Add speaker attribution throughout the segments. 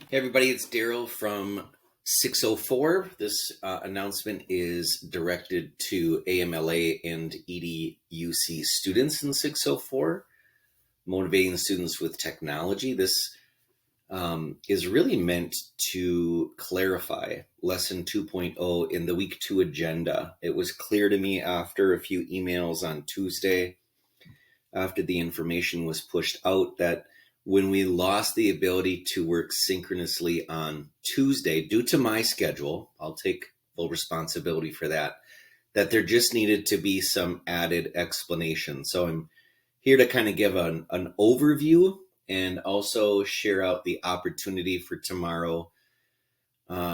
Speaker 1: Hey everybody, it's Daryl from 604. This announcement is directed to AMLA and EDUC students in 604, motivating students with technology. This is really meant to clarify Lesson 2.0 in the Week 2 agenda. It was clear to me after a few emails on Tuesday, after the information was pushed out, that when we lost the ability to work synchronously on Tuesday, due to my schedule, I'll take full responsibility for that, that there just needed to be some added explanation. So I'm here to kind of give an overview and also share out the opportunity for tomorrow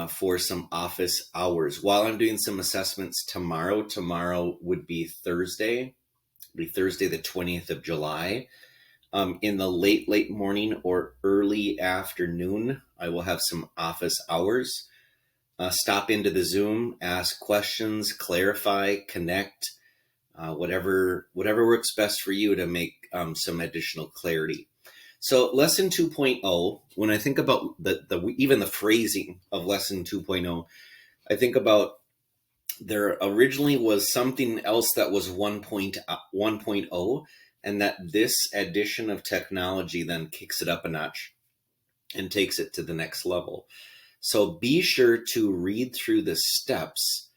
Speaker 1: for some office hours. While I'm doing some assessments tomorrow would be Thursday, the 20th of July. In the late morning or early afternoon, I will have some office hours. Stop into the Zoom, ask questions, clarify, connect, whatever works best for you to make some additional clarity. So lesson 2.0, when I think about even the phrasing of lesson 2.0, I think about there originally was something else that was 1.0, and that this addition of technology then kicks it up a notch and takes it to the next level. So be sure to read through the steps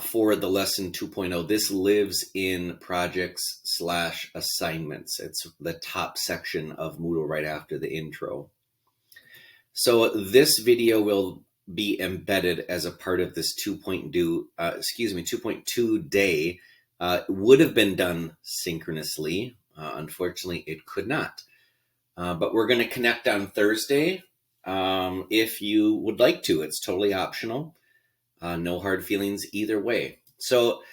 Speaker 1: for the lesson 2.0. This lives in projects/assignments. It's the top section of Moodle right after the intro. So this video will be embedded as a part of this 2.2 day. Would have been done synchronously. Unfortunately, it could not. But we're going to connect on Thursday if you would like to. It's totally optional. No hard feelings either way. So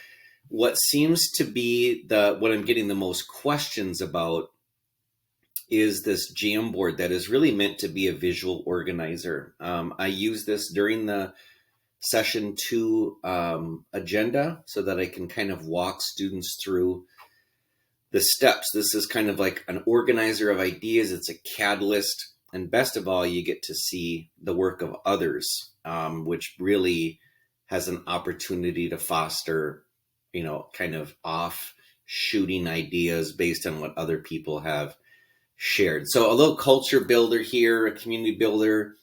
Speaker 1: what seems to be what I'm getting the most questions about is this Jamboard that is really meant to be a visual organizer. I use this during the session 2 agenda so that I can kind of walk students through the steps. This is kind of like an organizer of ideas. It's a catalyst. And best of all, you get to see the work of others, which really has an opportunity to foster, kind of off shooting ideas based on what other people have shared. So a little culture builder here, a community builder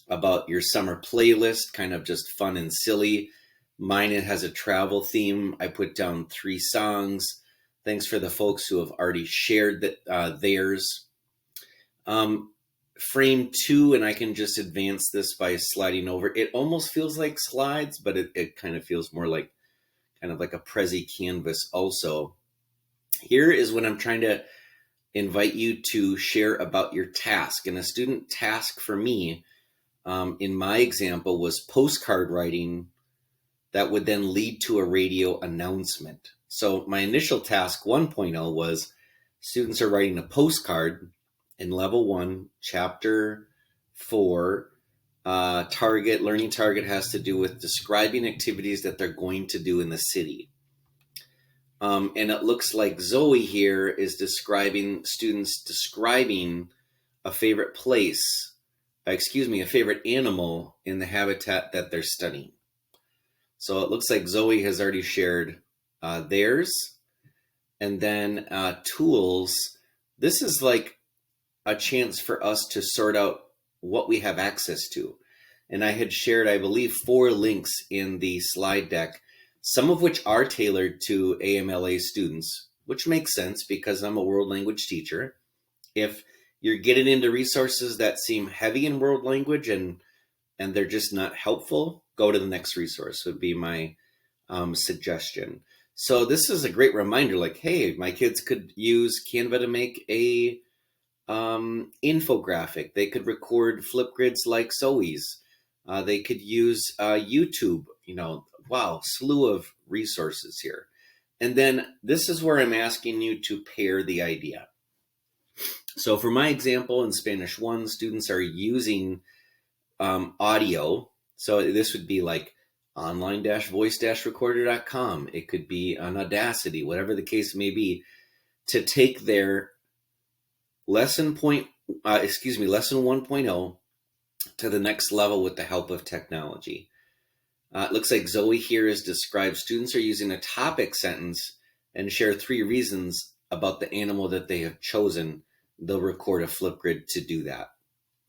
Speaker 1: about your summer playlist, kind of just fun and silly. Mine, it has a travel theme. I put down 3 songs. Thanks for the folks who have already shared theirs. Frame 2, and I can just advance this by sliding over. It almost feels like slides, but it kind of feels more like kind of like a Prezi canvas also. Here is when I'm trying to invite you to share about your task. And a student task for me, in my example, was postcard writing that would then lead to a radio announcement. So my initial task 1.0 was students are writing a postcard in level 1, chapter 4. Learning target has to do with describing activities that they're going to do in the city. And it looks like Zoe here is describing a favorite place, a favorite animal in the habitat that they're studying. So it looks like Zoe has already shared theirs. And then tools, this is like a chance for us to sort out what we have access to. And I had shared, I believe, 4 links in the slide deck, some of which are tailored to AMLA students, which makes sense because I'm a world language teacher. If you're getting into resources that seem heavy in world language and they're just not helpful, go to the next resource would be my suggestion. So this is a great reminder, like, hey, my kids could use Canva to make a infographic. They could record Flipgrids like Zoe's. They could use YouTube, wow, slew of resources here. And then this is where I'm asking you to pair the idea. So for my example, in Spanish 1, students are using audio. So this would be like online-voice-recorder.com. It could be on Audacity, whatever the case may be, to take their lesson 1.0 to the next level with the help of technology. It looks like Zoe here has described students are using a topic sentence and share 3 reasons about the animal that they have chosen. They'll record a Flipgrid to do that.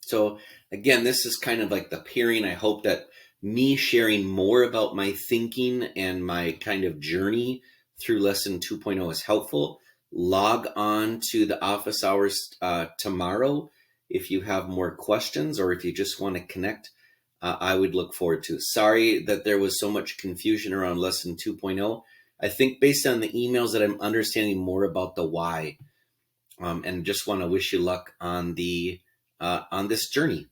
Speaker 1: So again, this is kind of like the pairing. I hope that me sharing more about my thinking and my kind of journey through lesson 2.0 is helpful. Log on to the office hours tomorrow if you have more questions or if you just want to connect. I would look forward to it. Sorry that there was so much confusion around lesson 2.0. I think based on the emails that I'm understanding more about the why, and just want to wish you luck on this journey.